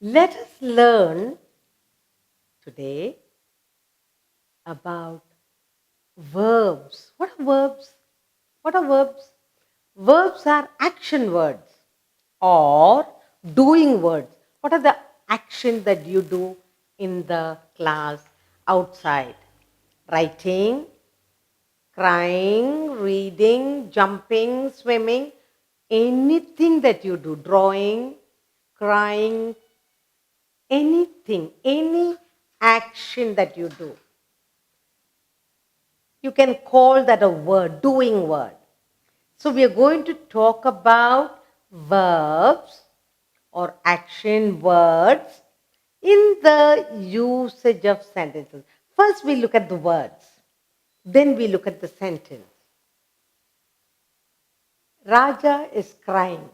Let us learn today about verbs. What are verbs? What are verbs? Verbs are action words or doing words. What are the actions that you do in the class, outside? Writing, crying, reading, jumping, swimming, anything that you do, drawing, crying, anything, any action that you do. You can call that a word, doing word. So we are going to talk about verbs or action words in the usage of sentences. First we look at the words, then we look at the sentence. Raja is crying.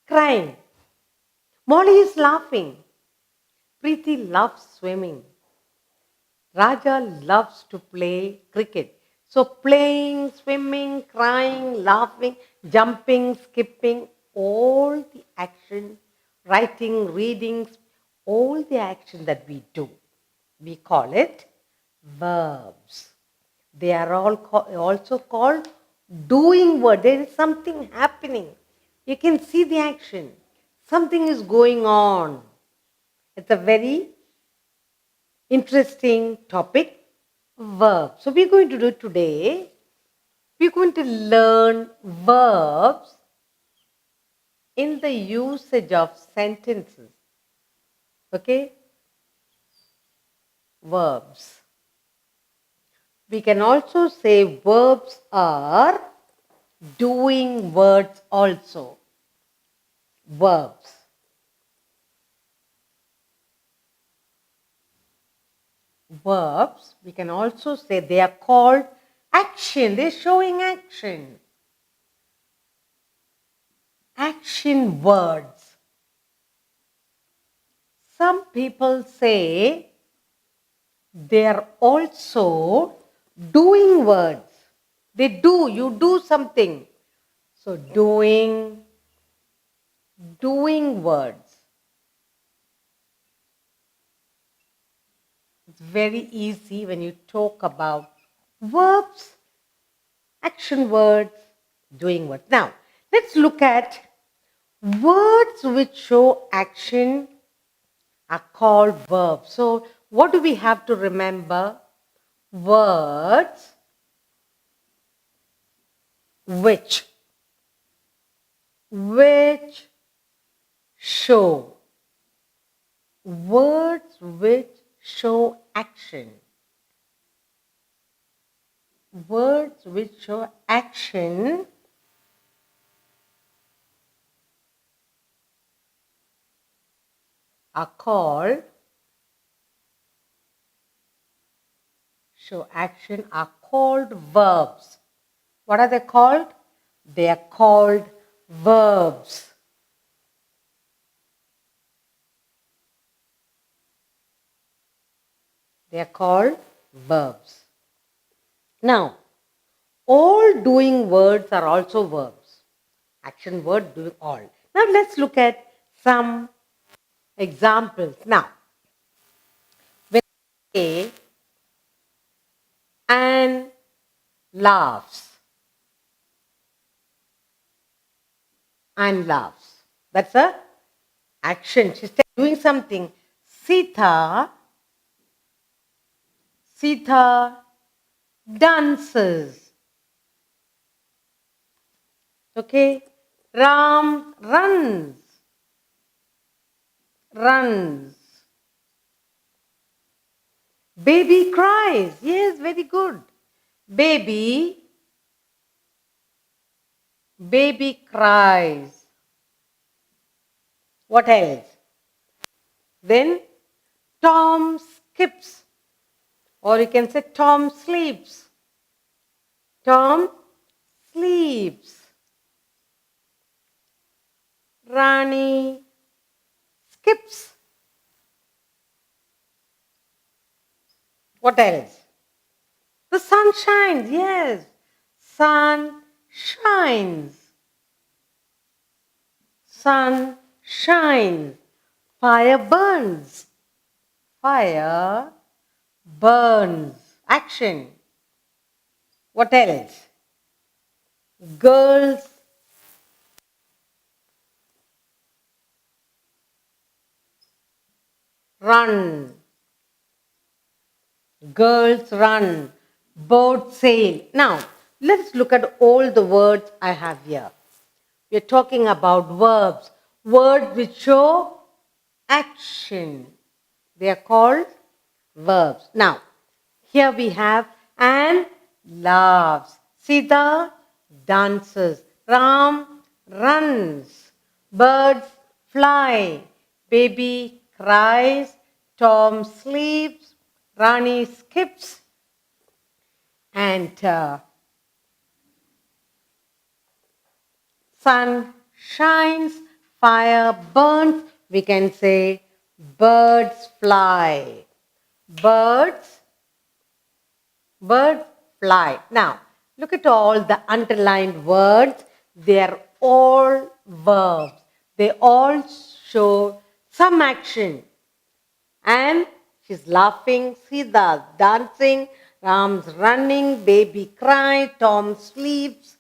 Crying. Molly is laughing. Preeti loves swimming. Raja loves to play cricket. So playing, swimming, crying, laughing, jumping, skipping, all the action, writing, reading, all the action that we do, we call it verbs. They are all also called doing word. There is something happening. You can see the action. Something is going on. It's a very interesting topic, verb. So we're going to do today, we're going to learn verbs in the usage of sentences. Okay? Verbs. We can also say verbs are doing words also. Verbs. Verbs, we can also say they are called action. They're showing action. Action words. Some people say they are also doing words. They do, you do something. So doing words. It's very easy when you talk about verbs, action words, doing words. Now, let's look at words which show action are called verbs. So, what do we have to remember? Words which show. Words which show action. Words which show action are called verbs. What are they called? They are called verbs. They are called verbs. Now, all doing words are also verbs. Action word doing all. Now let's look at some examples. Now, when we say Anne laughs. Anne laughs. That's a action. She's doing something. Sita dances. Okay. Ram runs. Baby cries. Yes, very good. Baby cries. What else? Then Tom skips. Or you can say Tom sleeps. Tom sleeps. Rani skips. What else? The sun shines. Yes. Sun shines. Sun shines. Fire burns. Fire burns. Action. What else? Girls run. Girls run. Boats sail. Now, let's look at all the words I have here. We're talking about verbs. Words which show action. They are called verbs. Now, here we have Anne laughs. Sita dances. Ram runs. Birds fly. Baby cries. Tom sleeps. Rani skips. And sun shines. Fire burns. We can say birds fly. Birds fly. Now, look at all the underlined words. They are all verbs. They all show some action. And she's laughing, Sita's dancing, Ram's running, baby cries, Tom sleeps,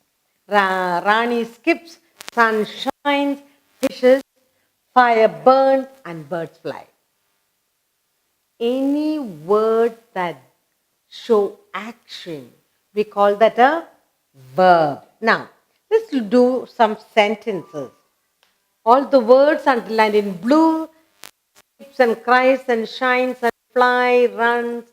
Rani skips, sun shines, fishes, fire burns, and birds fly. Any word that show action, we call that a verb. Now, let's do some sentences. All the words underlined in blue, sleeps and cries and shines and fly, runs,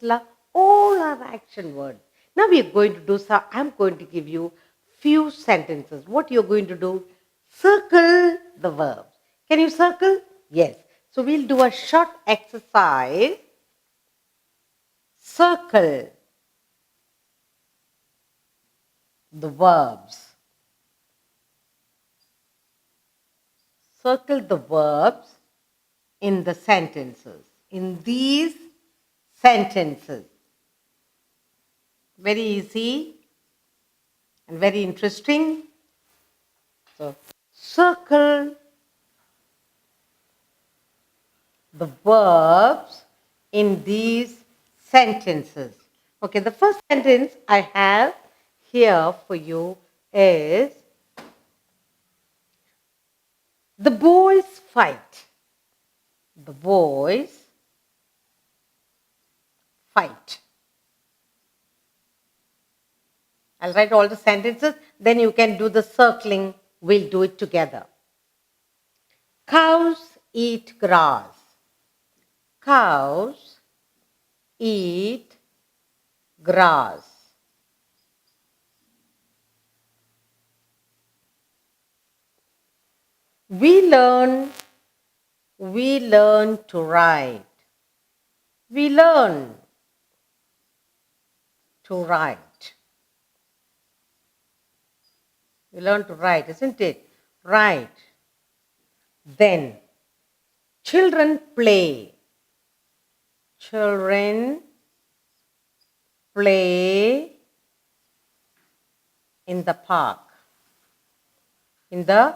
all are action words. Now we are going to do some, I'm going to give you few sentences. What you're going to do? Circle the verbs. Can you circle? Yes. So we'll do a short exercise. Circle the verbs. Circle the verbs in the sentences. In these sentences. Very easy and very interesting. So, circle the verbs in these sentences. Okay, the first sentence I have here for you is the boys fight. The boys fight. I'll write all the sentences, then you can do the circling. We'll do it together. Cows eat grass. Cows eat grass. We learn to write. We learn to write. We learn to write, isn't it? Write. Then, children play. Children play in the park. In the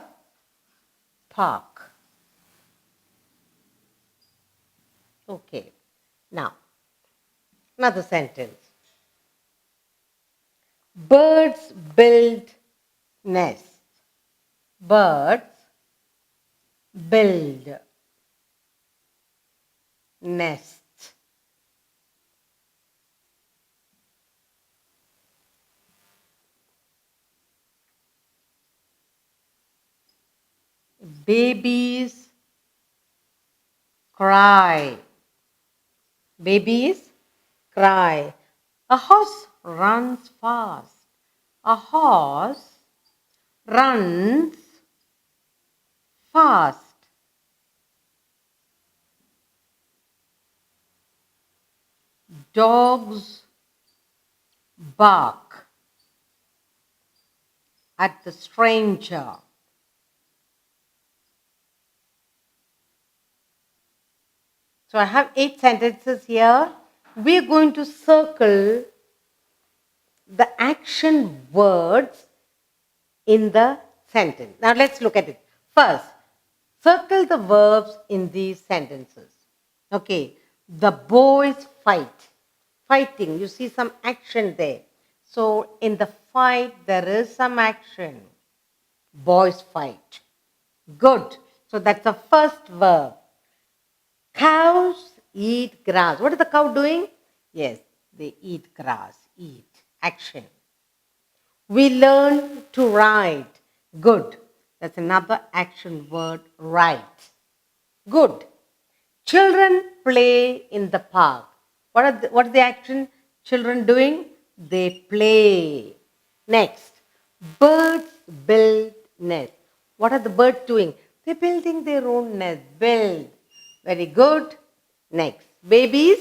park. Okay. Now, another sentence. Birds build nests. Birds build nests. Babies cry. Babies cry. A horse runs fast. A horse runs fast. Dogs bark at the stranger. So I have 8 sentences here. We are going to circle the action words in the sentence. Now let's look at it. First, Circle the verbs in these sentences. Okay, the boys fight. Fighting, you see some action there. So in the fight, there is some action. Boys fight. Good. So that's the first verb. Cows eat grass. What is the cow doing? Yes, they eat grass. Eat. Action. We learn to write. Good. That's another action word, write. Good. Children play in the park. What is the action children doing? They play. Next, birds build nest. What are the birds doing? They're building their own nest. Build. Very good. Next, babies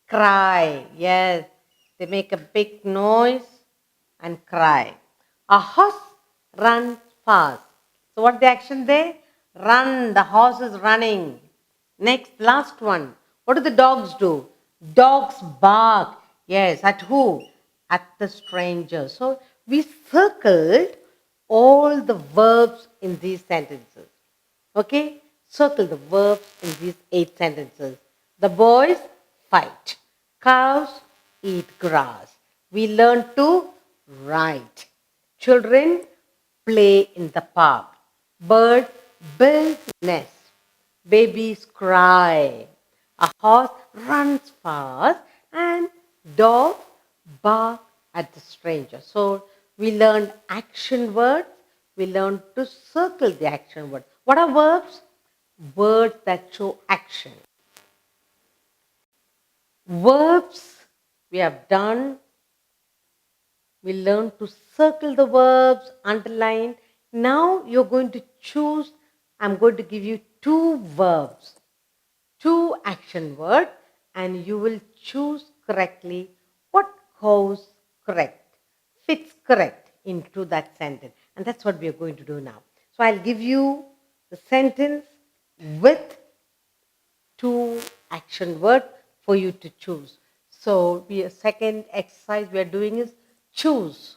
cry. Yes, they make a big noise and cry. A horse runs fast. So what the action there? Run. The horse is running. Next, last one. What do the dogs do? Dogs bark. Yes, at who? At the stranger. So we circled all the verbs in these sentences. Okay? Circle the verbs in these 8 sentences. The boys fight. Cows eat grass. We learn to write. Children play in the park. Bird builds nest. Babies cry. A horse runs fast and dog bark at the stranger. So we learned action words. We learned to circle the action word. What are verbs? Words that show action. Verbs we have done. We learned to circle the verbs, underline. Now you're going to choose. I'm going to give you 2 verbs, 2 action words, and you will choose correctly what goes correct, fits correct into that sentence. And that's what we are going to do now. So I'll give you the sentence with 2 action words for you to choose. So the second exercise we are doing is choose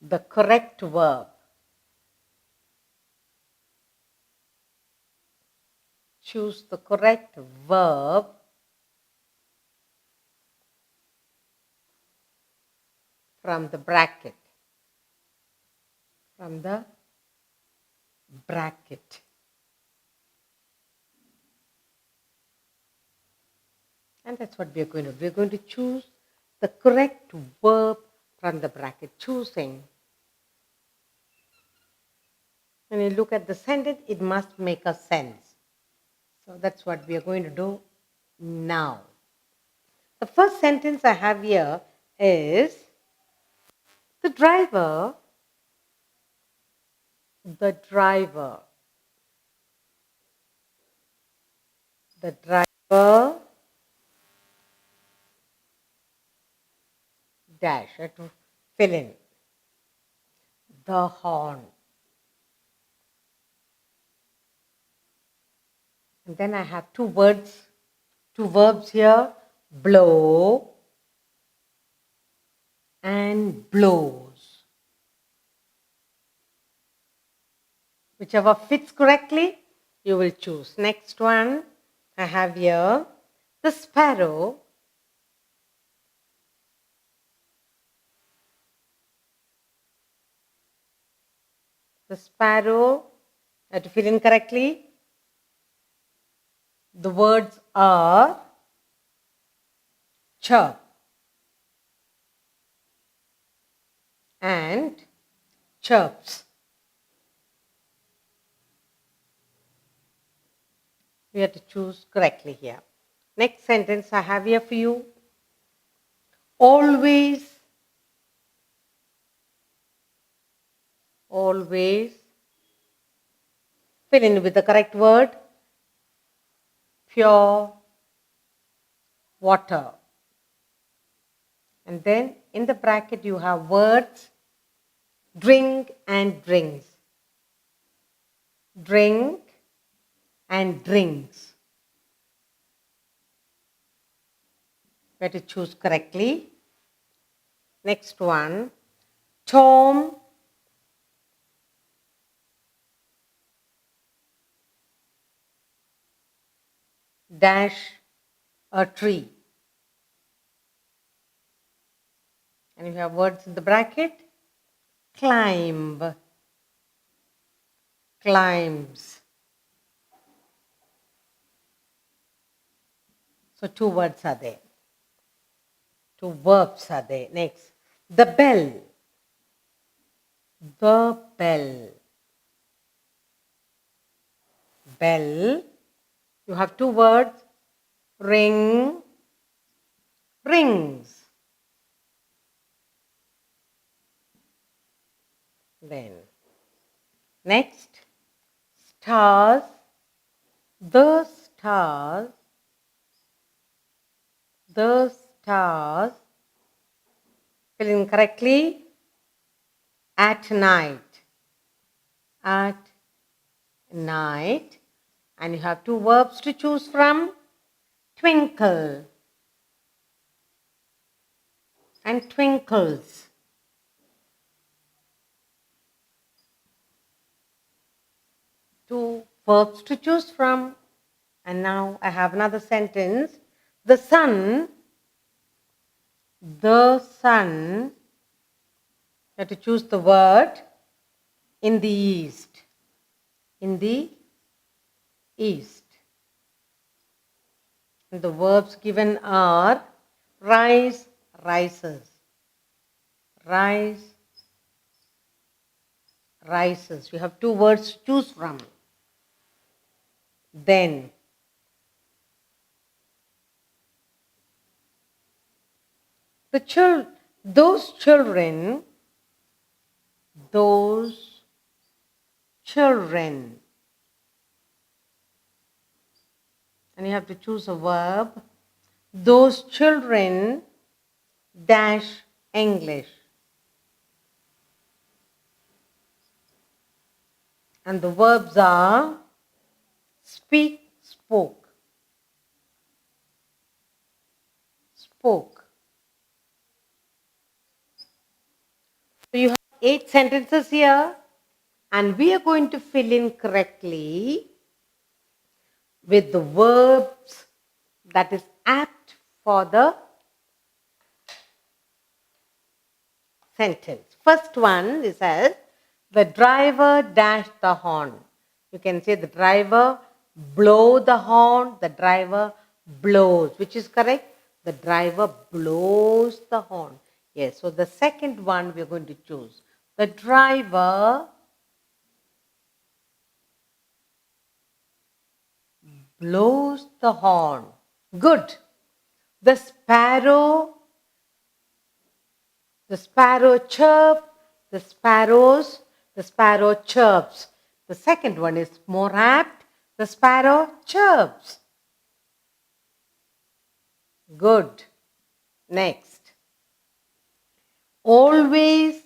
the correct verb. Choose the correct verb from the bracket. From the bracket. And that's what we're going to do. We're going to choose the correct verb from the bracket. Choosing. When you look at the sentence, it must make a sense. So that's what we are going to do now. The first sentence I have here is the driver the driver dash. I have to fill in the horn. And then I have 2 words, 2 verbs here, blow and blows. Whichever fits correctly, you will choose. Next one I have here, the sparrow I have to fill in correctly. The words are chirp and chirps. We have to choose correctly here. Next sentence I have here for you. Always fill in with the correct word. Pure water. And then in the bracket you have words drink and drinks. Drink and drinks. We have to choose correctly. Next one, Tom dash a tree. And you have words in the bracket. Climb, climbs. So 2 words are there. 2 verbs are there. Next, the bell. The bell. Bell. You have 2 words. Ring, rings. Then, next, stars. The stars. The stars. Fill in correctly. At night. At night. And you have 2 verbs to choose from. Twinkle and twinkles. Two verbs to choose from. And now I have another sentence. The sun. The sun. You have to choose the word. In the east. In the east. And the verbs given are rise, rises. Rise, rises. You have 2 words to choose from. Then, those children, and you have to choose a verb. Those children dash English. And the verbs are speak, spoke. Spoke. So you have 8 sentences here, and we are going to fill in correctly with the verbs that is apt for the sentence. First one, it says, the driver dashed the horn. You can say the driver blow the horn, the driver blows. Which is correct? The driver blows the horn. Yes, so the second one we are going to choose. The driver blows the horn. Good. The sparrow chirp, the sparrow chirps. The second one is more apt. The sparrow chirps. Good. Next. Always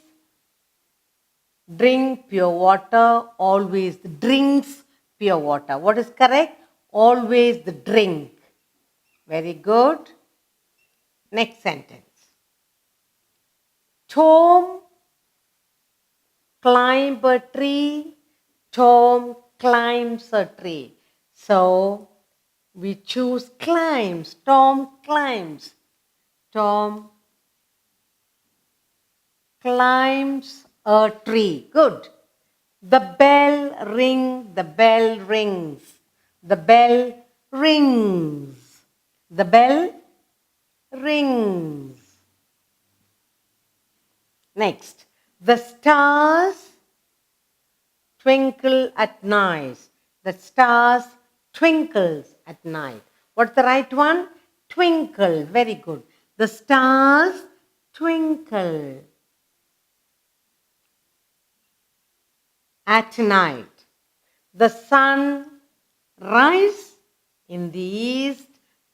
drink pure water. Always drinks pure water. What is correct? Always the drink. Very good. Next sentence. Tom climb a tree. Tom climbs a tree. So we choose climbs. Tom climbs. Tom climbs a tree. Good. The bell ring. The bell rings. The bell rings. The bell rings. Next. The stars twinkle at night. The stars twinkles at night. What's the right one? Twinkle. Very good. The stars twinkle at night. The sun rises in the east.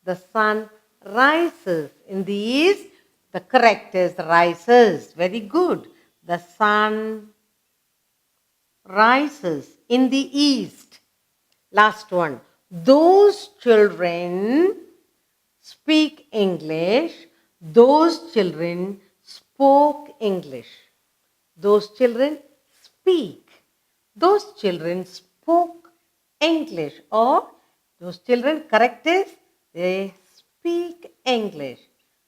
The sun rises in the east. The correct is rises. Very good. The sun rises in the east. Last one. Those children speak English. Those children spoke English. Those children speak. Those children spoke English or Those children, correct is, they speak English.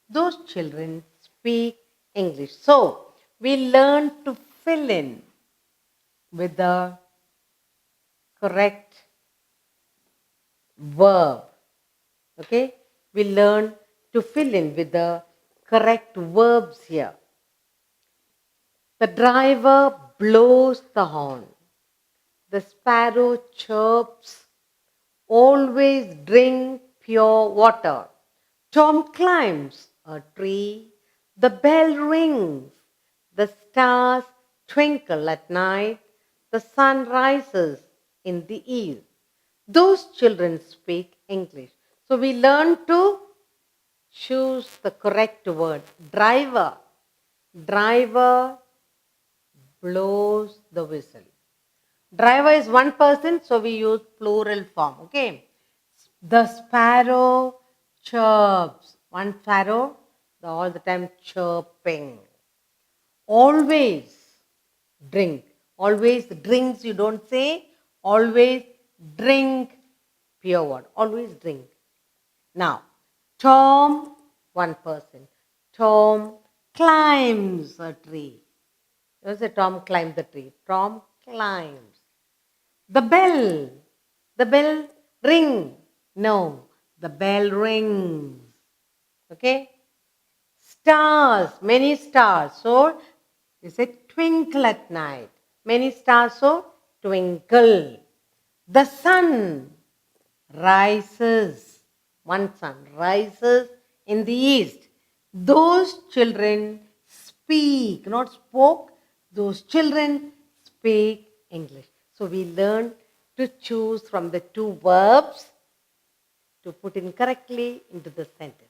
Those children speak English. So, we learn to fill in with the correct verb. Okay? We learn to fill in with the correct verbs here. The driver blows the horn. The sparrow chirps. Always drink pure water. Tom climbs a tree. The bell rings. The stars twinkle at night. The sun rises in the east. Those children speak English. So we learn to choose the correct word. Driver. Driver blows the whistle. Driver is one person, so we use plural form. Okay. The sparrow chirps. One sparrow, all the time chirping. Always drink. Always drinks, you don't say. Always drink pure water. Always drink. Now, Tom, one person. Tom climbs a tree. You say Tom climbs the tree. Tom climbs. The bell. The bell ring. No, the bell rings. Okay? Stars. Many stars. So, you say twinkle at night. Many stars, so twinkle. The sun rises. One sun rises in the east. Those children speak, not spoke. Those children speak English. So we learn to choose from the two verbs to put in correctly into the sentence.